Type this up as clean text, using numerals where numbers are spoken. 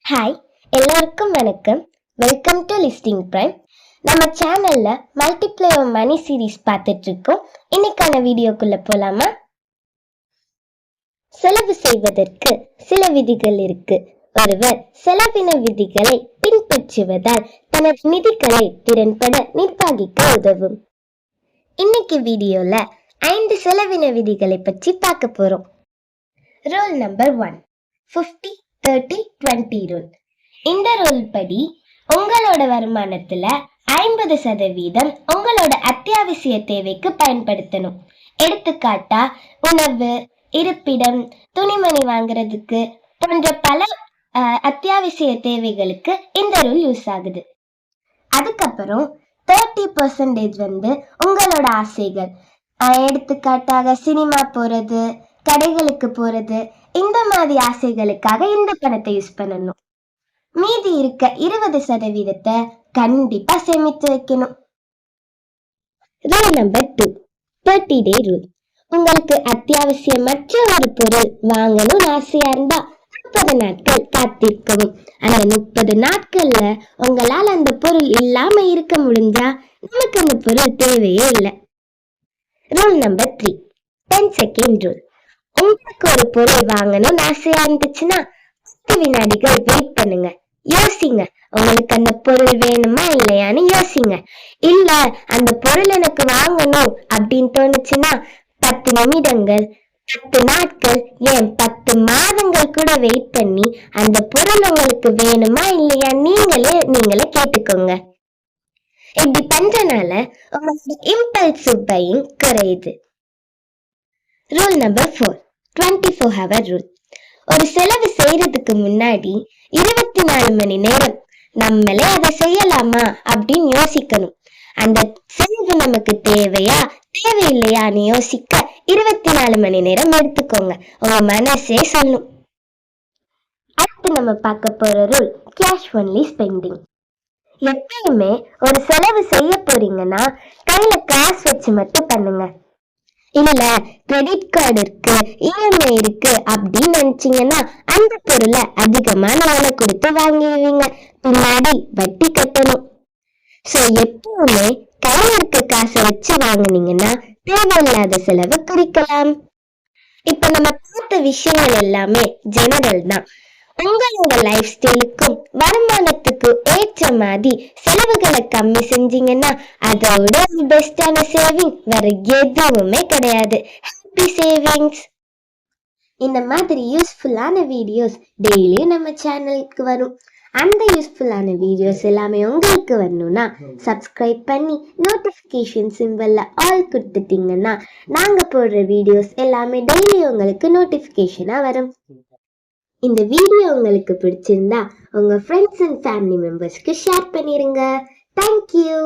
Hi, எல்லாருக்கும் வணக்கம். Welcome to listing prime. நம்ம சேனல்ல மல்டிப்ளேயர் மணி சீரீஸ் பார்த்துட்டு இருக்கோம். இன்னைக்கான வீடியோக்குள்ள போலாமா? செலவு செய்வதற்கு சில விதிகள் இருக்கு. ஒருவர் செலவின விதிகளை பின்பற்றுவதால் தனது நிதிகளை திறன்பட நிர்வகிக்க உதவும். இன்னைக்கு வீடியோல 5 செலவின விதிகளை பற்றி பார்க்க போறோம். Rule number 1, 50-30-20 rule. இந்த ரூல் படி உங்களோட வருமானத்துல 50% உங்களோட அத்தியாவசிய தேவைக்கு பயன்படுத்தணும். எடுத்துக்காட்டா உணவு, இருப்பிடம், துணிமணி வாங்குறதுக்கு போன்ற பல அத்தியாவசிய தேவைகளுக்கு இந்த ரூல் யூஸ் ஆகுது. அதுக்கப்புறம் 30% உங்களோட ஆசைகள், எடுத்துக்காட்டாக சினிமா போறது, கடைகளுக்கு போறது, இந்த மாதிரி ஆசைகளுக்காக இந்த பணத்தை யூஸ் பண்ணணும். மீதி இருக்க 20% கண்டிப்பா சேமித்து வைக்கணும். ரூல் நம்பர் 2, 30 டே ரூல். உங்களுக்கு அத்தியாவசியமற்ற ஒரு பொருள் வாங்கணும்னு ஆசையா இருந்தா 30 நாட்கள் காத்திருக்கவும். அந்த 30 நாட்கள்ல உங்களால அந்த பொருள் இல்லாம இருக்க முடிஞ்சா நமக்கு அந்த பொருள் தேவையே இல்லை. Rule number 3, 10 second rule. உங்களுக்கு ஒரு பொருள் வாங்கணும்னு ஆசையா இருந்துச்சுன்னா 10 வினாடிகள் வெயிட் பண்ணுங்க. யோசிங்க, உங்களுக்கு அந்த பொருள் வேணுமா இல்லையான்னு யோசிங்க. இல்ல அந்த பொருள் எனக்கு வாங்கணும் அப்படின்னு தோணுச்சுன்னா 10 நிமிடங்கள், 10 நாட்கள், ஏன் 10 மாதங்கள் கூட வெயிட் பண்ணி அந்த பொருள் உங்களுக்கு வேணுமா இல்லையா நீங்களே கேட்டுக்கோங்க. இப்படி பண்றனால உங்களோட இம்பல்சிவ் பையிங் குறையுது. Rule number 4, 24 hour rule. ஒரு செலவு செய்யறதுக்கு முன்னாடி 24 மணி நேரம் நம்மளே அதை செய்யலாமா அப்படின்னு யோசிக்கணும். அந்த செலவு நமக்கு தேவையா தேவையில்லையான்னு யோசிக்க 24 மணி நேரம் எடுத்துக்கோங்க. உங்க மனசே சொல்லும். அடுத்து நம்ம பார்க்க போற ரூல் கேஷ் ஒன்லி ஸ்பெண்டிங். எப்பயுமே ஒரு செலவு செய்ய போறீங்கன்னா கையில காசு வச்சு மட்டும் பண்ணுங்க. இல்ல கிரெடிட் கார்டு இருக்கு, இஎம்ஐ இருக்கு அப்படின்னு நினைச்சீங்கன்னா அந்த பொருளை அதிகமான விலை கொடுத்து வாங்கிடுவீங்க. பின்னாடி வட்டி கட்டணும். சோ எப்பவுமே கையில இருக்க காசை வச்சு வாங்கினீங்கன்னா தேவையில்லாத செலவு குறைக்கலாம். இப்ப நம்ம பார்த்த விஷயங்கள் எல்லாமே ஜெனரல் தான். உங்களோட லைஃப் ஸ்டைலுக்கும் வருமானத்துக்கும் ஏற்ற மாதிரி செலவுகளை கம்மி செஞ்சீங்கன்னா அதோட பெஸ்டான சேவிங் வேற எதுவுமே கிடையாது. Happy savings. இந்த மாதிரி யூஸ்ஃபுல்லான வீடியோஸ் டெய்லியும் நம்ம சேனலுக்கு வரும். அந்த யூஸ்ஃபுல்லான வீடியோஸ் எல்லாமே உங்களுக்கு வரணும்னா சப்ஸ்கிரைப் பண்ணி நோட்டிஃபிகேஷன் சிம்பிள்ல ஆல் கொடுத்துட்டீங்கன்னா நாங்க போடுற வீடியோஸ் எல்லாமே டெய்லி உங்களுக்கு நோட்டிஃபிகேஷனா வரும். இந்த வீடியோ உங்களுக்கு பிடிச்சிருந்தா உங்க ஃப்ரெண்ட்ஸ் அண்ட் ஃபேமிலி மெம்பர்ஸ்க்கு ஷேர் பண்ணிருங்க. தேங்க்யூ.